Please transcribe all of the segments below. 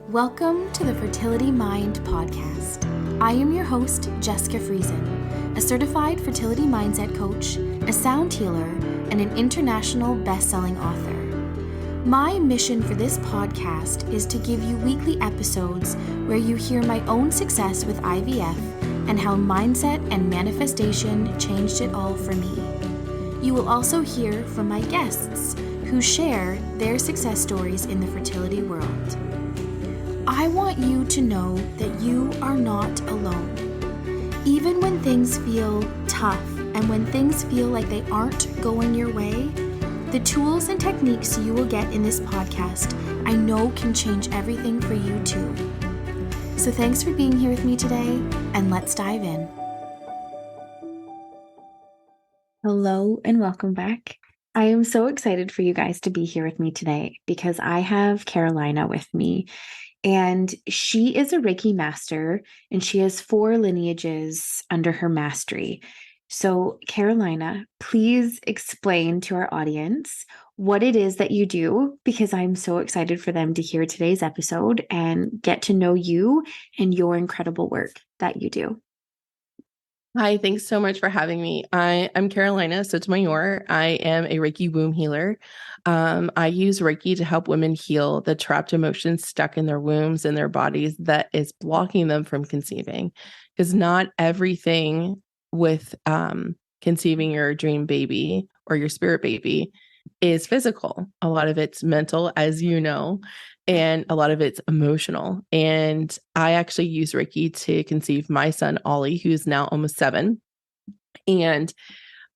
Welcome to the Fertility Mind podcast. I am your host, Jessica Friesen, a certified fertility mindset coach, a sound healer, and an international best-selling author. My mission for this podcast is to give you weekly episodes where you hear my own success with IVF and how mindset and manifestation changed it all for me. You will also hear from my guests who share their success stories in the fertility world. I want you to know that you are not alone. Even when things feel tough and when things feel like they aren't going your way, the tools and techniques you will get in this podcast, I know can change everything for you too. So thanks for being here with me today, and let's dive in. Hello and welcome back. I am so excited for you guys to be here with me today because I have Carolina with me. And she is a Reiki Master, and she has 4 lineages under her mastery. So, Carolina, please explain to our audience what it is that you do, because I'm so excited for them to hear today's episode and get to know you and your incredible work that you do. Hi, thanks so much for having me. I'm Carolina Sotomayor. I am a Reiki womb healer. I use Reiki to help women heal the trapped emotions stuck in their wombs and their bodies that is blocking them from conceiving. Because not everything with conceiving your dream baby or your spirit baby is physical. A lot of it's mental, as you know, and a lot of it's emotional. And I actually use Reiki to conceive my son, Ollie, who's now almost 7. And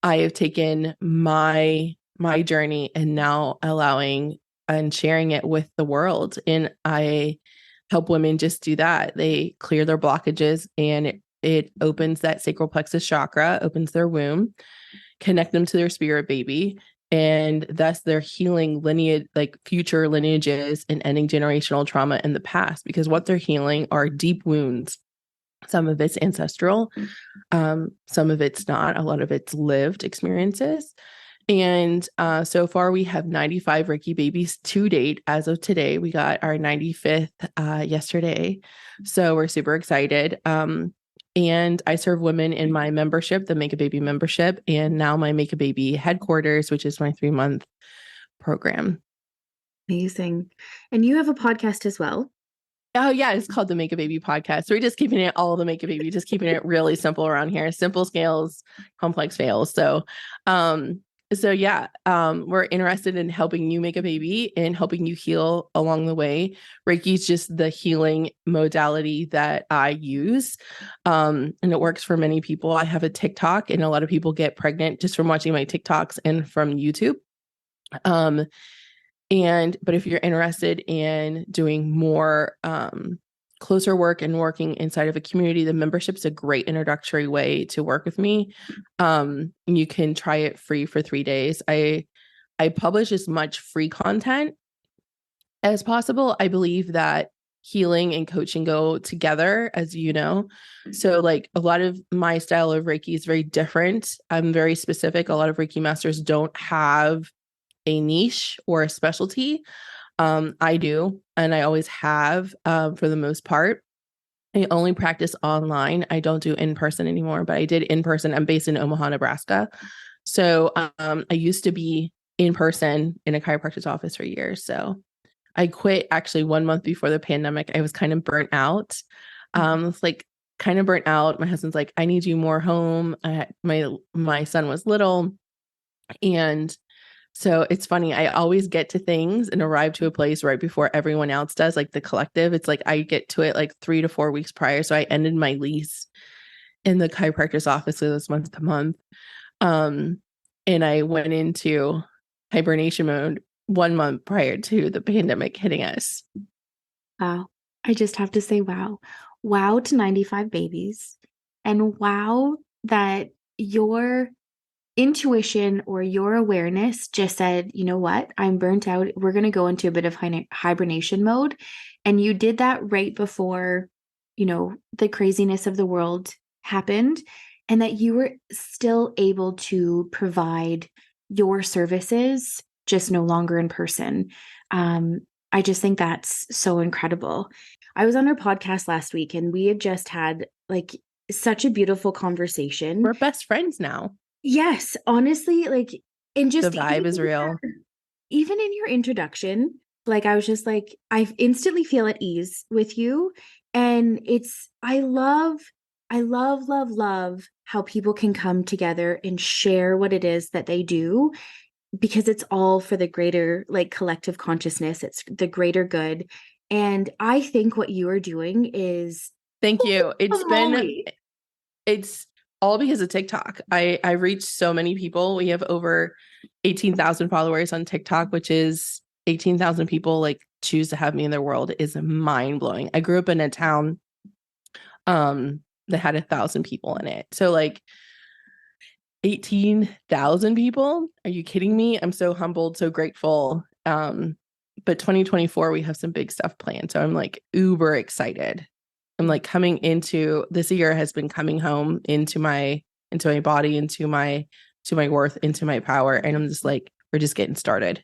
I have taken my journey and now allowing and sharing it with the world. And I help women just do that. They clear their blockages, and it opens that sacral plexus chakra, opens their womb, connect them to their spirit baby. And thus they're healing lineage, like future lineages, and ending generational trauma in the past, because what they're healing are deep wounds. Some of it's ancestral, some of it's not. A lot of it's lived experiences. And so far we have 95 Reiki babies to date. As of today, we got our 95th yesterday. So we're super excited. And I serve women in my membership, the Make a Baby membership, and now my Make a Baby headquarters, which is my 3-month program. Amazing. And you have a podcast as well. Oh, yeah. It's called the Make a Baby podcast. So we're just keeping it all the Make a Baby, just keeping it really simple around here. Simple scales, complex fails. So yeah, we're interested in helping you make a baby and helping you heal along the way. Reiki is just the healing modality that I use. And it works for many people. I have a TikTok, and a lot of people get pregnant just from watching my TikToks and from YouTube. But if you're interested in doing more closer work and working inside of a community, the membership's a great introductory way to work with me. You can try it free for 3 days. I publish as much free content as possible. I believe that healing and coaching go together, as you know. So like a lot of my style of Reiki is very different. I'm very specific. A lot of Reiki masters don't have a niche or a specialty. I do, and I always have, for the most part. I only practice online. I don't do in-person anymore, but I did in-person. I'm based in Omaha, Nebraska. So I used to be in person in a chiropractor's office for years. So I quit actually 1 month before the pandemic. I was kind of burnt out. It's like kind of burnt out. My husband's like, I need you more home. My son was little, and so it's funny. I always get to things and arrive to a place right before everyone else does, like the collective. It's like I get to it like 3 to 4 weeks prior. So I ended my lease in the chiropractor's office this month to month. And I went into hibernation mode 1 month prior to the pandemic hitting us. Wow. I just have to say, wow. Wow to 95 babies. And wow that your intuition or your awareness just said, you know what, I'm burnt out. We're going to go into a bit of hibernation mode. And you did that right before, the craziness of the world happened, and that you were still able to provide your services, just no longer in person. I just think that's so incredible. I was on her podcast last week and we had just had like such a beautiful conversation. We're best friends now. Yes, honestly, like, and just The vibe is real. Even in your introduction, like I was just like, I instantly feel at ease with you. And I love how people can come together and share what it is that they do, because it's all for the greater, like, collective consciousness. It's the greater good. And I think what you are doing is Thank you. holy. It's all because of TikTok. I reach so many people. We have over 18,000 followers on TikTok, which is 18,000 people like choose to have me in their world, is mind blowing. I grew up in a town that had 1,000 people in it. So like 18,000 people. Are you kidding me? I'm so humbled, so grateful. But 2024, we have some big stuff planned. So I'm like uber excited. I'm like coming into this year has been coming home into my body, into my worth, into my power. And I'm just like, we're just getting started.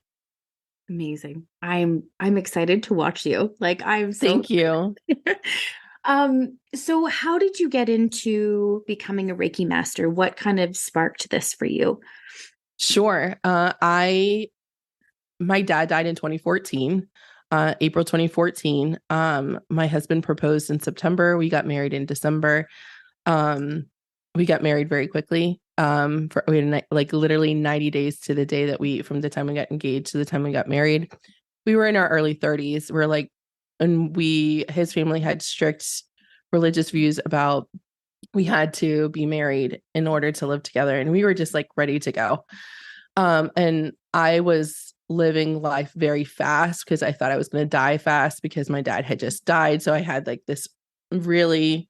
Amazing. I'm excited to watch you. Like, I'm so Thank you. So how did you get into becoming a Reiki master? What kind of sparked this for you? Sure. My dad died in 2014, April 2014. My husband proposed in September. We got married in December. We got married very quickly. We had like literally 90 days to the day that from the time we got engaged to the time we got married. We were in our early 30s. We're like, and his family had strict religious views about we had to be married in order to live together. And we were just like ready to go. And I was living life very fast because I thought I was going to die fast because my dad had just died. So I had like this really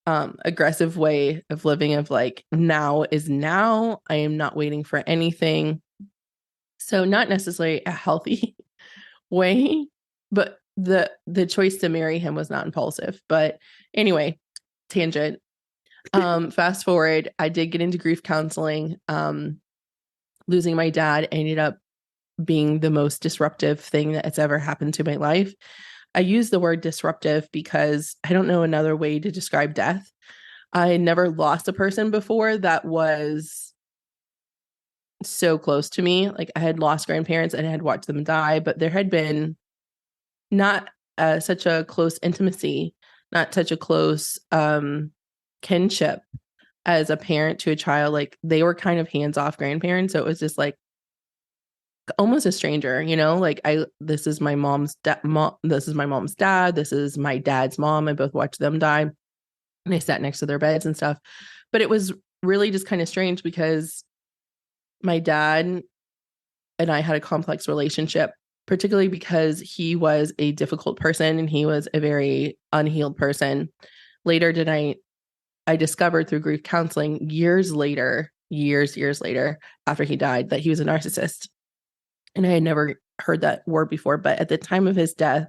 aggressive way of living of like, now is now. I am not waiting for anything. So not necessarily a healthy way, but the choice to marry him was not impulsive. But anyway, tangent. Fast forward, I did get into grief counseling. Losing my dad ended up being the most disruptive thing that's ever happened to my life. I use the word disruptive because I don't know another way to describe death. I never lost a person before that was so close to me. Like I had lost grandparents and I had watched them die, but there had been not such a close intimacy, not such a close kinship as a parent to a child. Like they were kind of hands-off grandparents. So it was just like almost a stranger, like this is my mom's this is my mom's dad. This is my dad's mom. I both watched them die. And I sat next to their beds and stuff. But it was really just kind of strange because my dad and I had a complex relationship, particularly because he was a difficult person and he was a very unhealed person. Later I discovered through grief counseling years later, after he died, that he was a narcissist. And I had never heard that word before. But at the time of his death,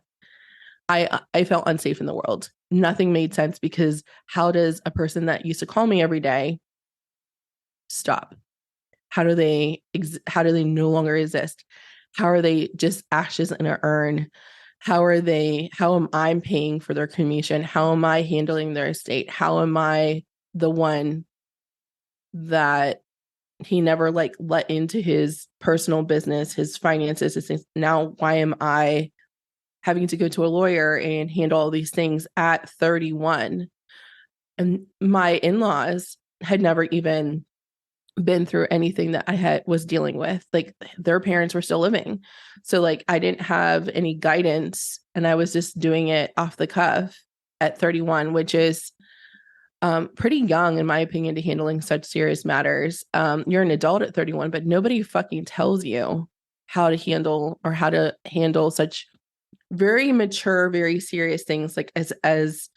I felt unsafe in the world. Nothing made sense because how does a person that used to call me every day stop? How do they no longer exist? How are they just ashes in an urn? How am I paying for their cremation? How am I handling their estate? How am I the one that he never like let into his personal business, his finances, his things? Now, why am I having to go to a lawyer and handle all these things at 31? And my in-laws had never even been through anything that I was dealing with. Like their parents were still living. So like I didn't have any guidance and I was just doing it off the cuff at 31, which is pretty young in my opinion to handling such serious matters. You're an adult at 31, but nobody fucking tells you how to handle such very mature, very serious things like as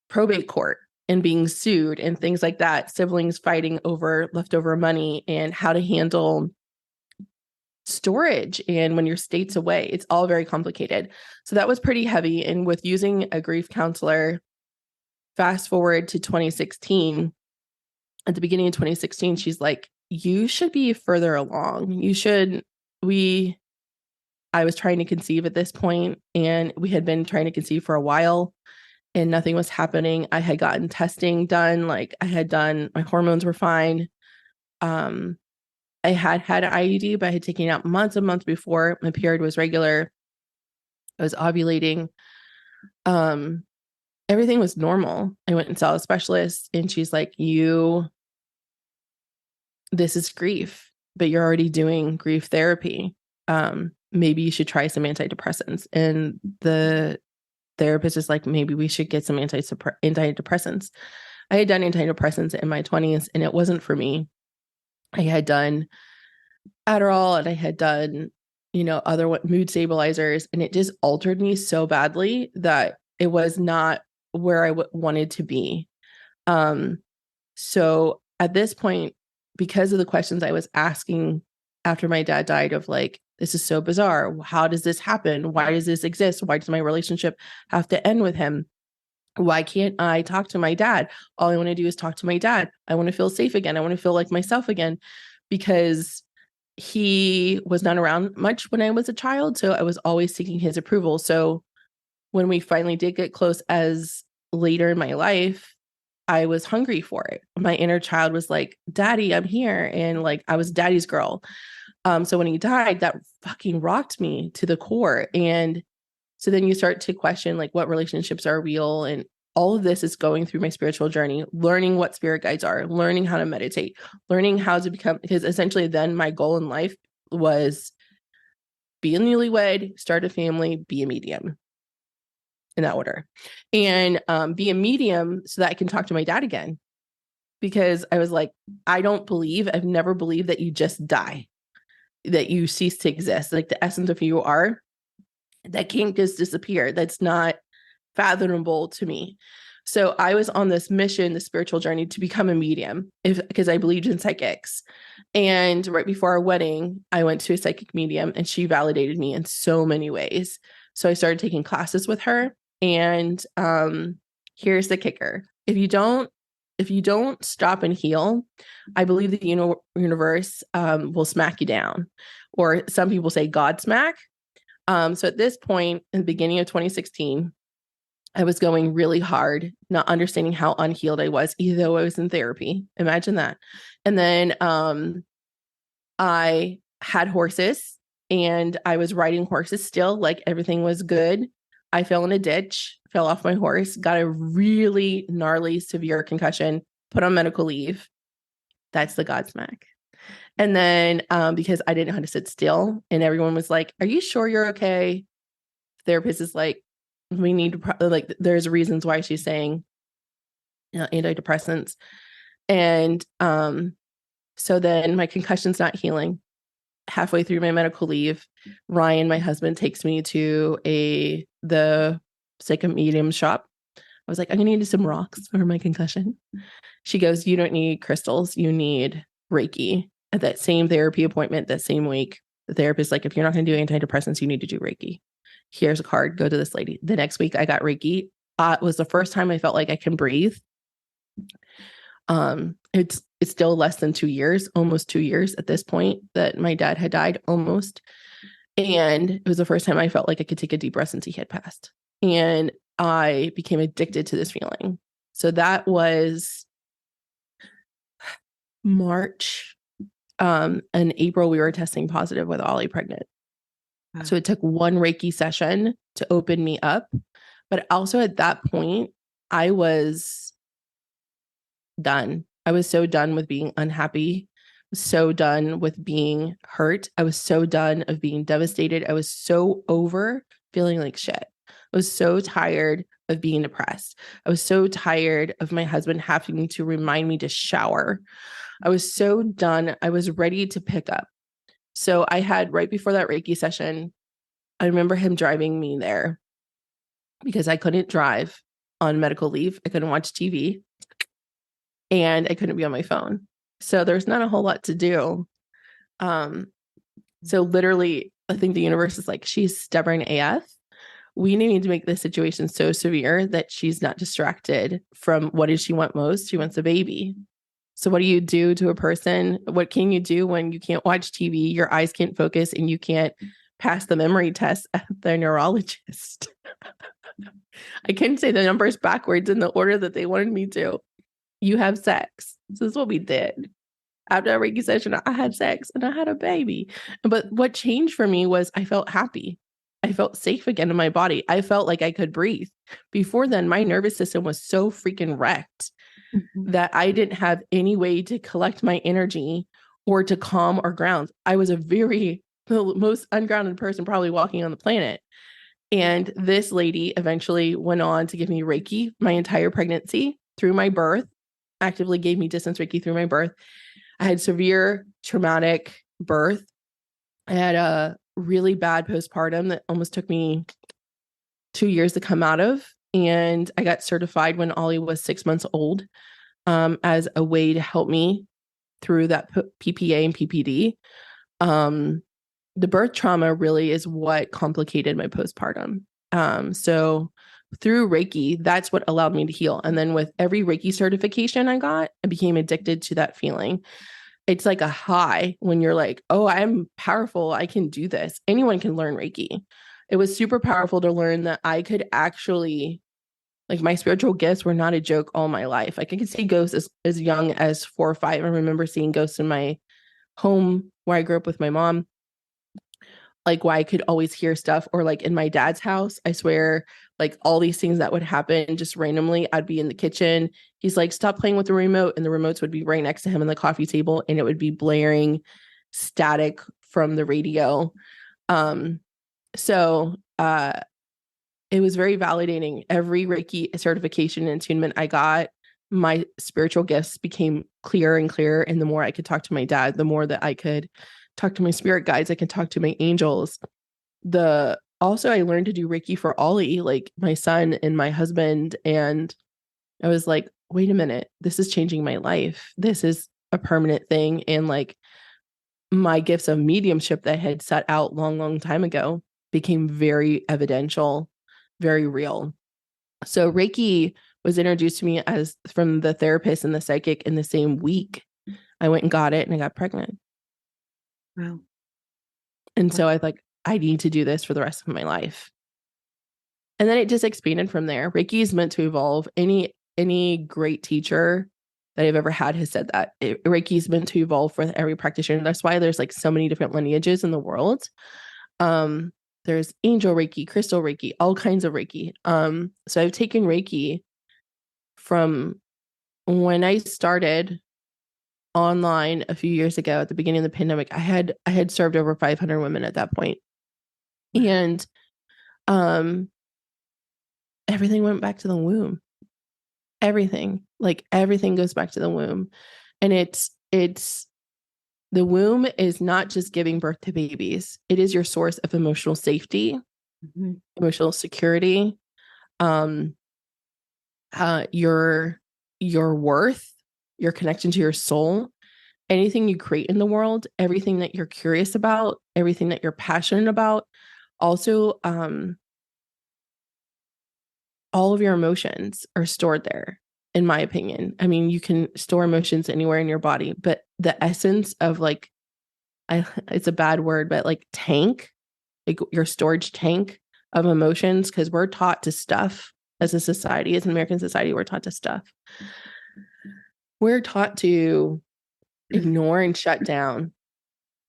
probate court and being sued and things like that, siblings fighting over leftover money and how to handle storage. And when your state's away, it's all very complicated. So that was pretty heavy. And with using a grief counselor, fast forward to 2016, at the beginning of 2016, she's like, you should be further along. I was trying to conceive at this point, and we had been trying to conceive for a while and nothing was happening. I had gotten testing done. Like my hormones were fine. I had an IUD, but I had taken it out months and months before. My period was regular. I was ovulating. Everything was normal. I went and saw a specialist, and she's like, this is grief, but you're already doing grief therapy. Maybe you should try some antidepressants. And the therapist is like, maybe we should get some antidepressants. I had done antidepressants in my 20s, and it wasn't for me. I had done Adderall, and I had done, other mood stabilizers, and it just altered me so badly that it was not where I wanted to be. So at this point, because of the questions I was asking after my dad died of like, this is so bizarre. How does this happen? Why does this exist? Why does my relationship have to end with him? Why can't I talk to my dad? All I want to do is talk to my dad. I want to feel safe again. I want to feel like myself again, because he was not around much when I was a child. So I was always seeking his approval. So when we finally did get close as later in my life, I was hungry for it. My inner child was like, Daddy, I'm here. And like, I was daddy's girl. So when he died, that fucking rocked me to the core. And so then you start to question like what relationships are real. And all of this is going through my spiritual journey, learning what spirit guides are, learning how to meditate, learning how to become, because essentially then my goal in life was be a newlywed, start a family, be a medium, in that order, and be a medium so that I can talk to my dad again. Because I was like, I've never believed that you just die, that you cease to exist. Like the essence of who you are, that can't just disappear. That's not fathomable to me. So I was on this mission, the spiritual journey, to become a medium because I believed in psychics. And right before our wedding, I went to a psychic medium, and she validated me in so many ways. So I started taking classes with her. And here's the kicker. If you don't stop and heal, I believe the universe will smack you down, or some people say God smack. So at this point, in the beginning of 2016, I was going really hard, not understanding how unhealed I was, even though I was in therapy. Imagine that. And then I had horses, and I was riding horses still, like everything was good. I fell in a ditch, fell off my horse, got a really gnarly, severe concussion, put on medical leave. That's the Godsmack. And then because I didn't know how to sit still, and everyone was like, are you sure you're okay? Therapist is like, we need to, there's reasons why she's saying, antidepressants. And so then my concussion's not healing. Halfway through my medical leave, Ryan, my husband, takes me to the psychic medium shop. I was like, I'm gonna need some rocks for my concussion. She goes, you don't need crystals, you need Reiki. At that same therapy appointment, that same week, the therapist like, if you're not gonna do antidepressants, you need to do Reiki. Here's a card, go to this lady. The next week I got Reiki. It was the first time I felt like I can breathe. It's still less than 2 years, almost 2 years at this point that my dad had died, almost. And it was the first time I felt like I could take a deep breath since he had passed. And I became addicted to this feeling. So that was March. In April, we were testing positive with Ollie pregnant. Wow. So it took one Reiki session to open me up. But also at that point, I was done. I was so done with being unhappy, so done with being hurt. I was so done of being devastated. I was so over feeling like shit. I was so tired of being depressed. I was so tired of my husband having to remind me to shower. I was so done. I was ready to pick up. So I had, right before that Reiki session, I remember him driving me there because I couldn't drive on medical leave. I couldn't watch TV. And I couldn't be on my phone. So there's not a whole lot to do. So literally, I think the universe is like, she's stubborn AF. We need to make this situation so severe that she's not distracted from what does she want most? She wants a baby. So what do you do to a person? What can you do when you can't watch TV, your eyes can't focus, and you can't pass the memory test at the neurologist. I couldn't say the numbers backwards in the order that they wanted me to. You have sex. This is what we did. After a Reiki session, I had sex and I had a baby. But what changed for me was I felt happy. I felt safe again in my body. I felt like I could breathe. Before then, my nervous system was so freaking wrecked that I didn't have any way to collect my energy or to calm or ground. I was the most ungrounded person probably walking on the planet. And this lady eventually went on to give me Reiki my entire pregnancy through my birth, actively gave me distance Reiki through my birth. I had severe traumatic birth. I had a really bad postpartum that almost took me 2 years to come out of. And I got certified when Ollie was 6 months old as a way to help me through that PPA and PPD. The birth trauma really is what complicated my postpartum. So through Reiki, that's what allowed me to heal. And then with every Reiki certification I got, I became addicted to that feeling. It's like a high when you're like, oh, I'm powerful. I can do this. Anyone can learn Reiki. It was super powerful to learn that I could actually, like, my spiritual gifts were not a joke all my life. Like, I could see ghosts as young as 4 or 5. I remember seeing ghosts in my home where I grew up with my mom. Like, why I could always hear stuff, or like in my dad's house, I swear, like all these things that would happen just randomly. I'd be in the kitchen. He's like, stop playing with the remote. And the remotes would be right next to him on the coffee table. And it would be blaring static from the radio. So it was very validating. Every Reiki certification and attunement I got, my spiritual gifts became clearer and clearer. And the more I could talk to my dad, the more that I could talk to my spirit guides, I can talk to my angels. Also, I learned to do Reiki for Ollie, like my son and my husband. And I was like, wait a minute, this is changing my life. This is a permanent thing. And like my gifts of mediumship that I had set out long time ago became very evidential, very real. So Reiki was introduced to me as from the therapist and the psychic in the same week. I went and got it and I got pregnant. Wow. And so I like, I need to do this for the rest of my life. And then it just expanded from there. Reiki is meant to evolve. Any great teacher that I've ever had has said that. Reiki is meant to evolve for every practitioner. That's why there's like so many different lineages in the world. There's angel Reiki, crystal Reiki, all kinds of Reiki. So I've taken Reiki from when I started online a few years ago at the beginning of the pandemic. I had served over 500 women at that point. And everything went back to the womb. Everything goes back to the womb. And it's the womb is not just giving birth to babies. It is your source of emotional safety, emotional security, your worth, your connection to your soul, anything you create in the world, everything that you're curious about, everything that you're passionate about. Also, all of your emotions are stored there, in my opinion. I mean, you can store emotions anywhere in your body, but the essence of like, it's a bad word, but like tank, like your storage tank of emotions, because we're taught to stuff as a society, as an American society, we're taught to stuff. We're taught to ignore and shut down.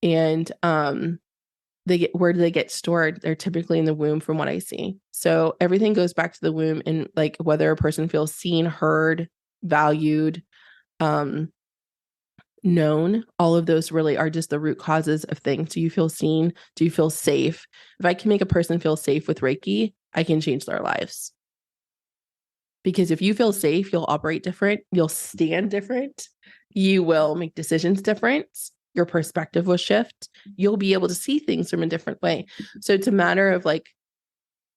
And where do they get stored? They're typically in the womb, from what I see. So everything goes back to the womb, and like whether a person feels seen, heard, valued, known, all of those really are just the root causes of things. Do you feel seen? Do you feel safe? If I can make a person feel safe with Reiki, I can change their lives. Because if you feel safe, you'll operate different, you'll stand different, you will make decisions different, your perspective will shift, you'll be able to see things from a different way. So it's a matter of like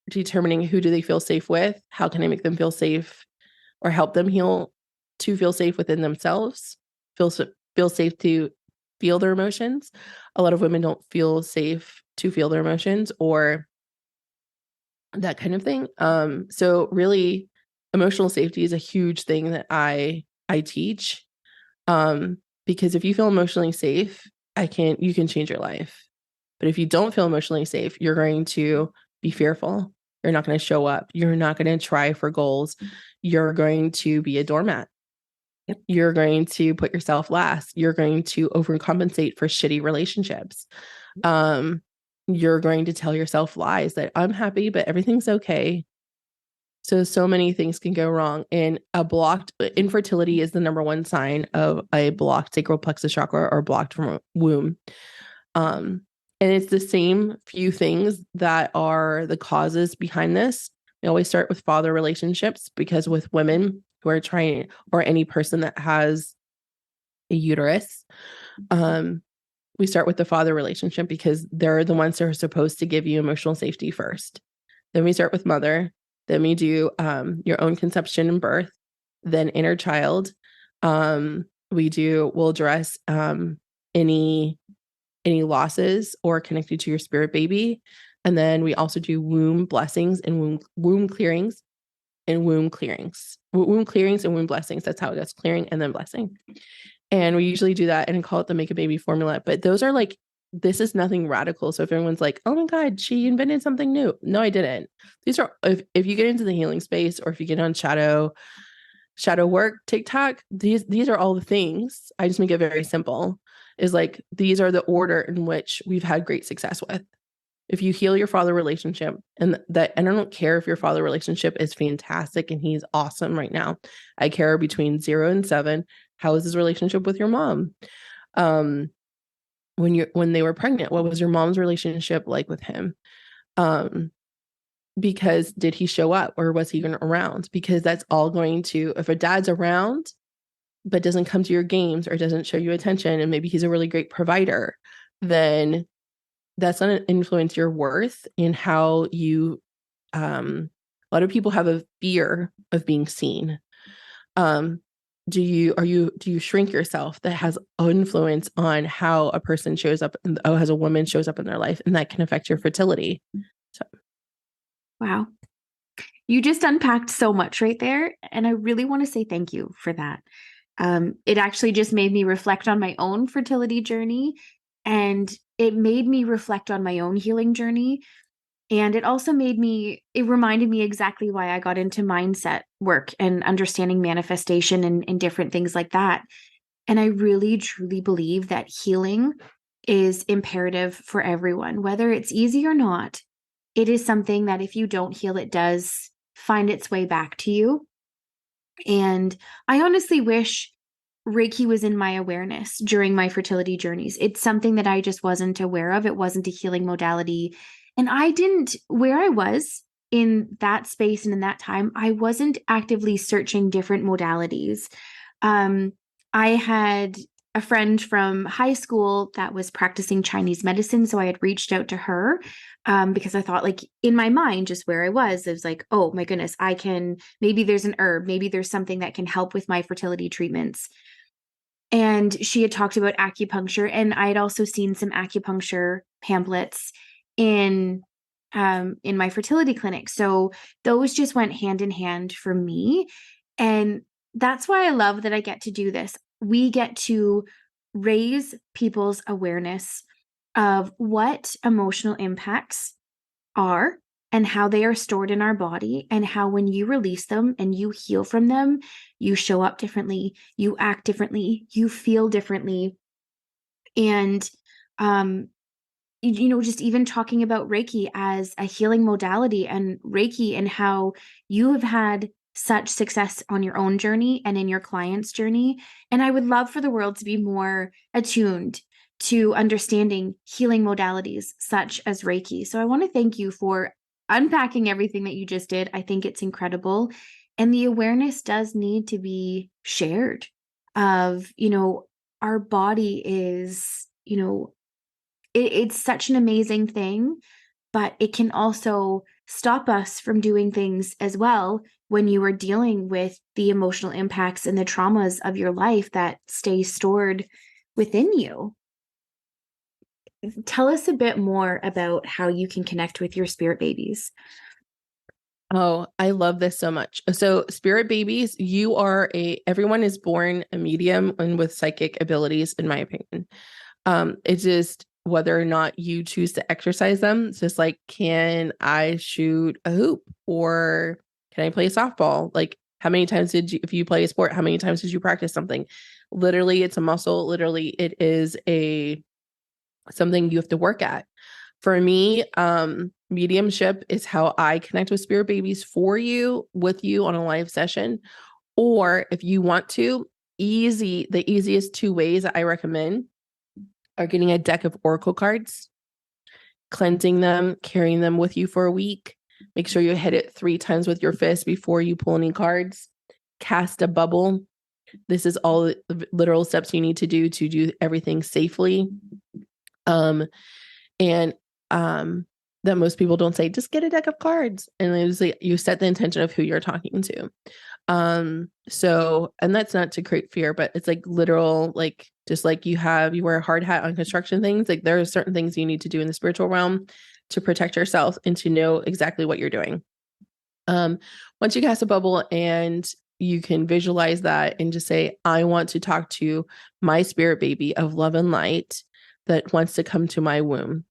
determining who do they feel safe with, how can I make them feel safe or help them heal to feel safe within themselves, feel safe to feel their emotions. A lot of women don't feel safe to feel their emotions or that kind of thing. So really, emotional safety is a huge thing that I teach. Because if you feel emotionally safe, you can change your life. But if you don't feel emotionally safe, you're going to be fearful. You're not going to show up. You're not going to try for goals. You're going to be a doormat. Yep. You're going to put yourself last. You're going to overcompensate for shitty relationships. You're going to tell yourself lies that I'm happy, but everything's okay. So many things can go wrong. And a blocked infertility is the number one sign of a blocked sacral plexus chakra or blocked from a womb. And it's the same few things that are the causes behind this. We always start with father relationships, because with women who are trying, or any person that has a uterus, we start with the father relationship because they're the ones that are supposed to give you emotional safety first. Then we start with mother. Then we do your own conception and birth, then inner child. We'll address any losses or connected to your spirit baby. And then we also do womb blessings and womb clearings and womb clearings. Womb clearings and womb blessings. That's how it goes, clearing and then blessing. And we usually do that and call it the Make a Baby formula. But those are like, this is nothing radical. So if everyone's like, oh my God, she invented something new. No, I didn't. These are, if you get into the healing space, or if you get on shadow work, TikTok, these are all the things. I just make it very simple. Is like, these are the order in which we've had great success with. If you heal your father relationship, and I don't care if your father relationship is fantastic and he's awesome right now. I care between 0 and 7. How is his relationship with your mom? When they were pregnant, what was your mom's relationship like with him? Because did he show up, or was he even around? Because that's all going to, if a dad's around but doesn't come to your games or doesn't show you attention, and maybe he's a really great provider, then that's going to influence your worth in how you, a lot of people have a fear of being seen. Do you shrink yourself? That has influence on how a person shows up, as a woman shows up in their life, and that can affect your fertility. So. Wow. You just unpacked so much right there. And I really want to say thank you for that. It actually just made me reflect on my own fertility journey, and it made me reflect on my own healing journey. And it also reminded me exactly why I got into mindset work and understanding manifestation and different things like that. And I really, truly believe that healing is imperative for everyone, whether it's easy or not. It is something that if you don't heal, it does find its way back to you. And I honestly wish Reiki was in my awareness during my fertility journeys. It's something that I just wasn't aware of. It wasn't a healing modality. And where I was in that space and in that time, I wasn't actively searching different modalities. I had a friend from high school that was practicing Chinese medicine. So I had reached out to her because I thought, like, in my mind, just where I was like, oh my goodness, maybe there's an herb, maybe there's something that can help with my fertility treatments. And she had talked about acupuncture, and I had also seen some acupuncture pamphlets in my fertility clinic. So those just went hand in hand for me. And that's why I love that I get to do this. We get to raise people's awareness of what emotional impacts are and how they are stored in our body, and how when you release them and you heal from them, you show up differently, you act differently, you feel differently. And just even talking about Reiki as a healing modality, and Reiki and how you have had such success on your own journey and in your client's journey. And I would love for the world to be more attuned to understanding healing modalities such as Reiki. So I want to thank you for unpacking everything that you just did. I think it's incredible. And the awareness does need to be shared of, our body is, it's such an amazing thing, but it can also stop us from doing things as well when you are dealing with the emotional impacts and the traumas of your life that stay stored within you. Tell us a bit more about how you can connect with your spirit babies. Oh, I love this so much. So spirit babies, everyone is born a medium and with psychic abilities, in my opinion. It's just whether or not you choose to exercise them. It's just like, can I shoot a hoop, or can I play softball? Like, how many times if you play a sport, how many times did you practice something? Literally, it's a muscle. Literally, it is something you have to work at. For me, mediumship is how I connect with spirit babies with you on a live session. Or if you want to, the easiest 2 ways that I recommend are getting a deck of oracle cards, cleansing them, carrying them with you for a week. Make sure you hit it 3 times with your fist before you pull any cards. Cast a bubble. This is all the literal steps you need to do everything safely. That most people don't say, just get a deck of cards. And it was like, you set the intention of who you're talking to. And that's not to create fear, but it's like literal, like, just like you wear a hard hat on construction things. Like, there are certain things you need to do in the spiritual realm to protect yourself and to know exactly what you're doing. Once you cast a bubble and you can visualize that and just say, I want to talk to my spirit baby of love and light that wants to come to my womb.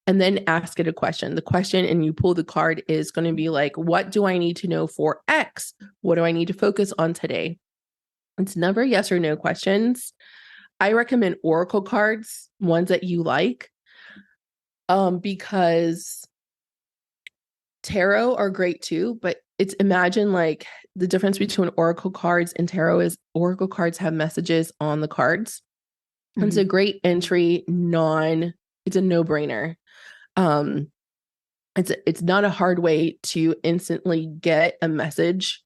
And then ask it a question. The question, and you pull the card, is going to be like, what do I need to know for X? What do I need to focus on today? It's never yes or no questions. I recommend oracle cards, ones that you like, because tarot are great too, but imagine like the difference between oracle cards and tarot is oracle cards have messages on the cards. Mm-hmm. It's a great entry, it's a no-brainer. It's not a hard way to instantly get a message,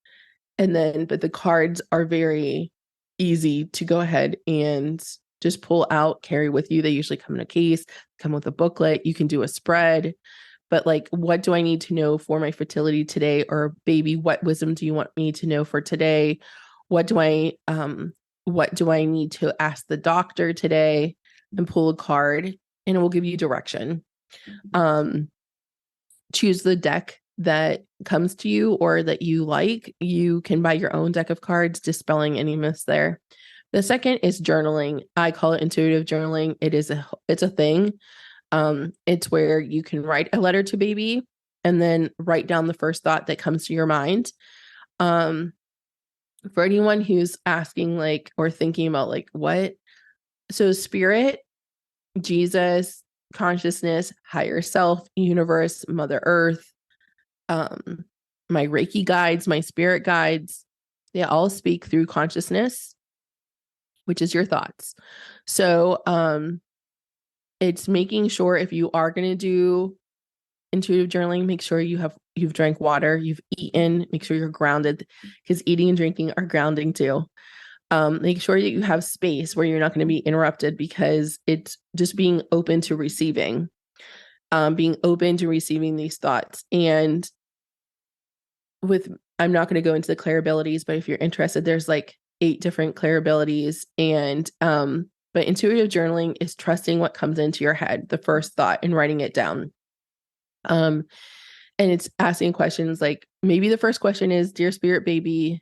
but the cards are very easy to go ahead and just pull out, carry with you. They usually come in a case, come with a booklet. You can do a spread, but like, what do I need to know for my fertility today? Or baby, what wisdom do you want me to know for today? What do I need to ask the doctor today? And pull a card, and it will give you direction. Choose the deck that comes to you or that you like. You can buy your own deck of cards, dispelling any myths there. The second is journaling. I call it intuitive journaling. It's a thing. It's where you can write a letter to baby and then write down the first thought that comes to your mind. For anyone who's asking like, or thinking about like, what? So spirit, Jesus, consciousness, higher self, universe, Mother Earth, my Reiki guides, my spirit guides, they all speak through consciousness, which is your thoughts. So it's making sure, if you are going to do intuitive journaling, make sure you've drank water, you've eaten, make sure you're grounded, because eating and drinking are grounding too. Make sure that you have space where you're not going to be interrupted, because it's just being open to receiving these thoughts. And I'm not going to go into the clairabilities, but if you're interested, there's like 8 different clairabilities. And, but intuitive journaling is trusting what comes into your head, the first thought, and writing it down. And it's asking questions like, maybe the first question is, dear spirit baby,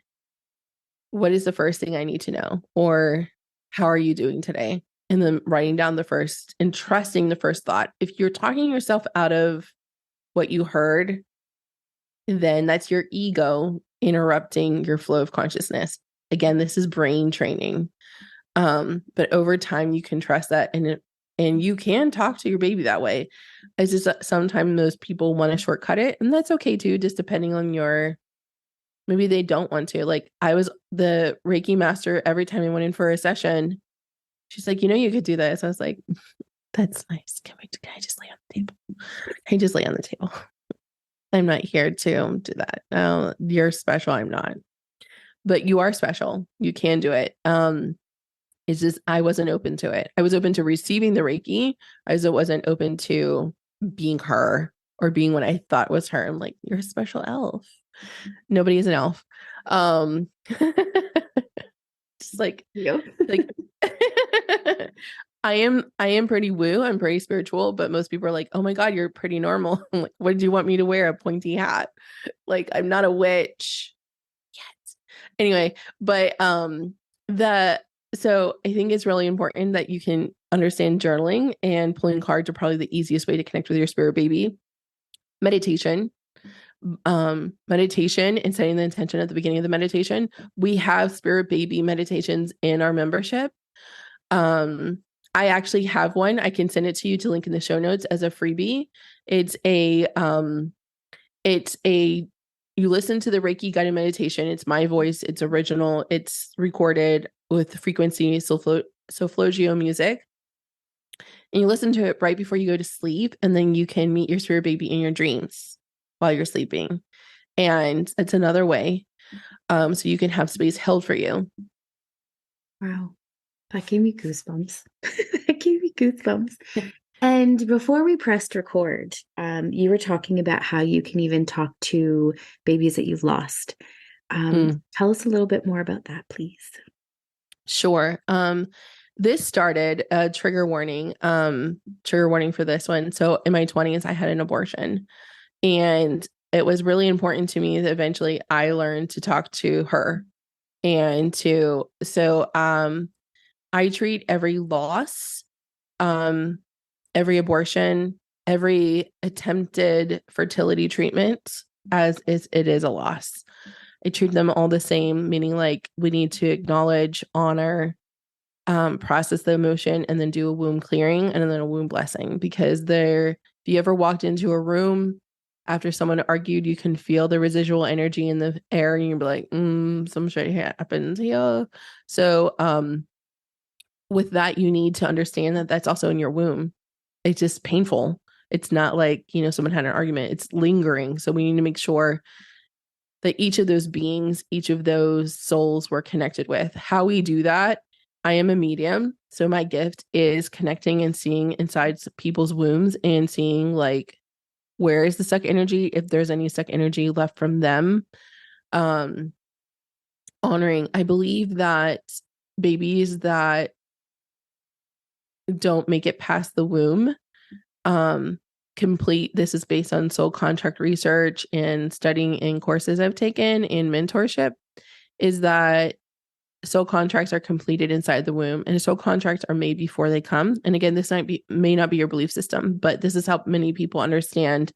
what is the first thing I need to know? Or how are you doing today? And then writing down the first and trusting the first thought. If you're talking yourself out of what you heard, then that's your ego interrupting your flow of consciousness. Again, this is brain training. But over time you can trust that, and you can talk to your baby that way. It's just sometimes those people want to shortcut it, and that's okay too, just depending on maybe they don't want to. Like, I was the Reiki Master. Every time I went in for a session, she's like, you could do this. I was like, that's nice. Can I just lay on the table? Can I just lay on the table? I'm not here to do that. No, you're special. I'm not. But you are special. You can do it. It's just, I wasn't open to it. I was open to receiving the Reiki. I wasn't open to being her or being what I thought was her. I'm like, you're a special elf. Nobody is an elf. Just like, like I am pretty woo. I'm pretty spiritual, but most people are like, oh my God, you're pretty normal. I'm like, what did you want me to wear? A pointy hat? Like, I'm not a witch yet. Anyway, but So I think it's really important that you can understand journaling, and pulling cards are probably the easiest way to connect with your spirit baby. Meditation, meditation and setting the intention at the beginning of the meditation. We have spirit baby meditations in our membership. I actually have one. I can send it to you to link in the show notes as a freebie. It's a you listen to the Reiki guided meditation. It's my voice. It's original. It's recorded with frequency solfeggio music. And you listen to it right before you go to sleep. And then you can meet your spirit baby in your dreams while you're sleeping. And it's another way. So you can have space held for you. Wow. That gave me goosebumps. That gave me goosebumps. And before we pressed record, you were talking about how you can even talk to babies that you've lost. Tell us a little bit more about that, please. Sure. This started a trigger warning for this one. So in my 20s, I had an abortion, and it was really important to me that eventually I learned to talk to her I treat every loss, every abortion, every attempted fertility treatment as it is a loss. I treat them all the same, meaning like we need to acknowledge, honor, process the emotion, and then do a womb clearing and then a womb blessing. Because if you ever walked into a room after someone argued, you can feel the residual energy in the air, and you'll be like, some shit happens here. So, with that, you need to understand that that's also in your womb. It's just painful. It's not like, someone had an argument. It's lingering. So we need to make sure that each of those beings, each of those souls we're connected with. How we do that, I am a medium. So my gift is connecting and seeing inside people's wombs and seeing like, where is the stuck energy? If there's any stuck energy left from them, honoring. I believe that babies that don't make it past the womb, this is based on soul contract research and studying in courses I've taken in mentorship, is that soul contracts are completed inside the womb, and soul contracts are made before they come. And again, this may not be your belief system, but this is how many people understand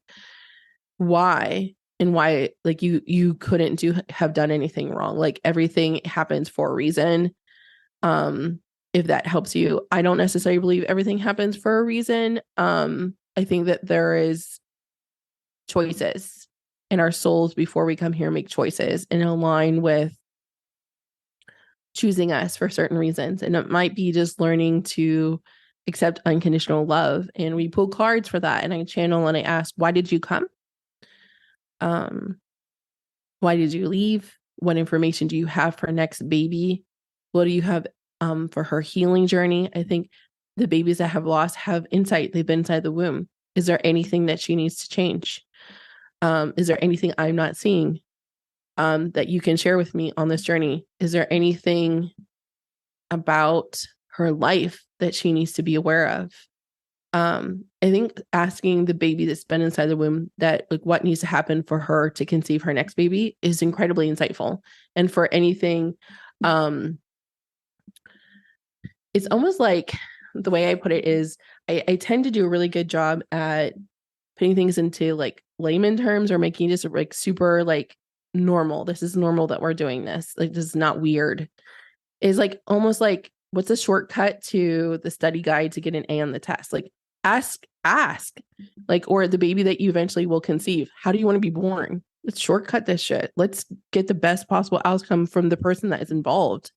why like you couldn't have done anything wrong. Like everything happens for a reason. If that helps you. I don't necessarily believe everything happens for a reason. I think that there is choices in our souls before we come here, make choices and align with choosing us for certain reasons. And it might be just learning to accept unconditional love. And we pull cards for that. And I channel and I ask, why did you come? Why did you leave? What information do you have for next baby? What do you have for her healing journey? I think the babies that have lost have insight. They've been inside the womb. Is there anything that she needs to change? Is there anything I'm not seeing that you can share with me on this journey? Is there anything about her life that she needs to be aware of? I think asking the baby that's been inside the womb that like what needs to happen for her to conceive her next baby is incredibly insightful. And for anything, it's almost like the way I put it is I tend to do a really good job at putting things into like layman terms or making just like super like normal. This is normal that we're doing this. Like this is not weird. It's like almost like what's a shortcut to the study guide to get an A on the test? Like ask like, or the baby that you eventually will conceive. How do you want to be born? Let's shortcut this shit. Let's get the best possible outcome from the person that is involved.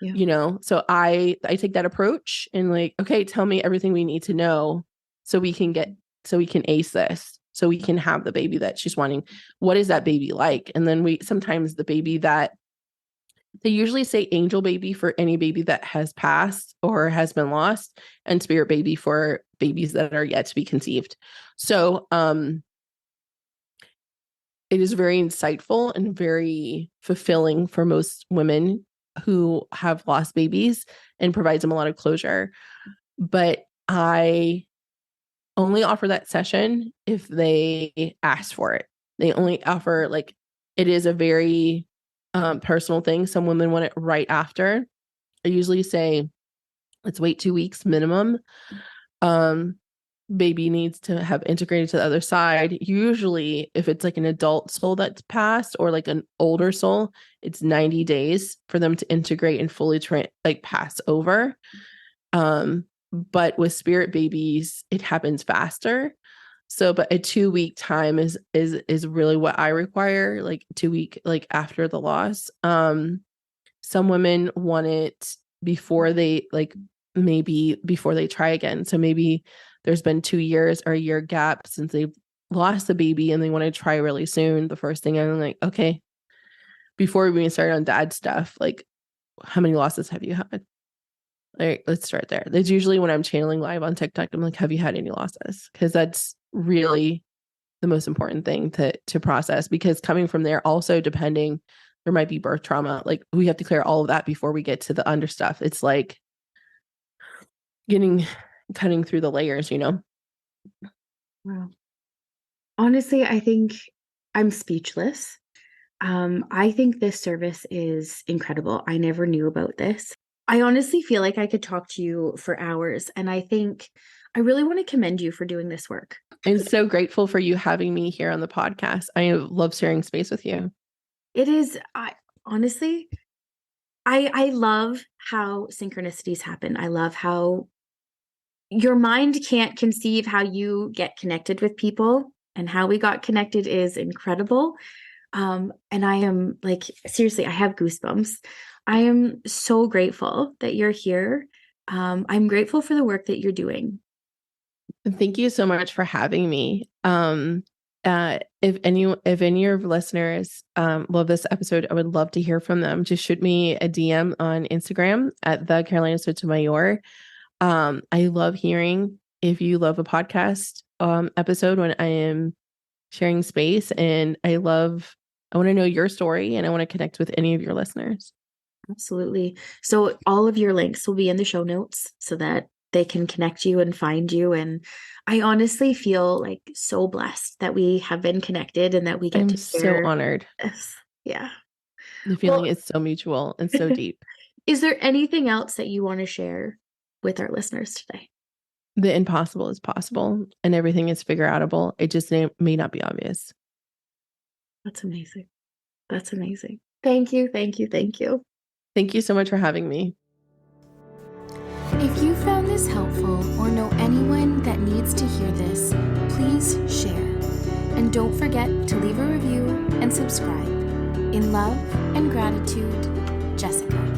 Yeah. So I take that approach and like, okay, tell me everything we need to know so we can ace this, so we can have the baby that she's wanting. What is that baby like? And then sometimes the baby that they usually say angel baby for any baby that has passed or has been lost, and spirit baby for babies that are yet to be conceived. So, it is very insightful and very fulfilling for most women who have lost babies and provides them a lot of closure. But I only offer that session if they ask for it. They only offer like, it is a very personal thing. Some women want it right after. I usually say let's wait 2 weeks minimum. Baby needs to have integrated to the other side. Usually, if it's like an adult soul that's passed or like an older soul, it's 90 days for them to integrate and fully pass over. But with spirit babies, it happens faster. So, but a 2-week time is really what I require, like 2 week, like after the loss. Some women want it before they maybe before they try again. So maybe there's been 2 years or a year gap since they've lost the baby and they want to try really soon. The first thing I'm like, okay, before we even start on dad stuff, like how many losses have you had? Like, let's start there. That's usually when I'm channeling live on TikTok. I'm like, have you had any losses? Because that's really the most important thing to process, because coming from there, also depending, there might be birth trauma. Like we have to clear all of that before we get to the under stuff. It's like cutting through the layers, Wow. Honestly, I think I'm speechless. I think this service is incredible. I never knew about this. I honestly feel like I could talk to you for hours, and I think I really want to commend you for doing this work. I'm so grateful for you having me here on the podcast. I love sharing space with you. It is, I love how synchronicities happen. I love how your mind can't conceive how you get connected with people, and how we got connected is incredible. And I am like, seriously, I have goosebumps. I am so grateful that you're here. I'm grateful for the work that you're doing. Thank you so much for having me. If any of your listeners love this episode, I would love to hear from them. Just shoot me a DM on Instagram at the Carolina Sotomayor. I love hearing if you love a podcast episode when I am sharing space, and I want to know your story, and I want to connect with any of your listeners. Absolutely. So all of your links will be in the show notes so that they can connect you and find you. And I honestly feel like so blessed that we have been connected and that we get to share. So honored. This. Yeah. The feeling is so mutual and so deep. Is there anything else that you want to share with our listeners today? The impossible is possible and everything is figure outable. It just may not be obvious. That's amazing. That's amazing. Thank you. Thank you. Thank you. Thank you so much for having me. If you found this helpful or know anyone that needs to hear this, please share. And don't forget to leave a review and subscribe. In love and gratitude, Jessica.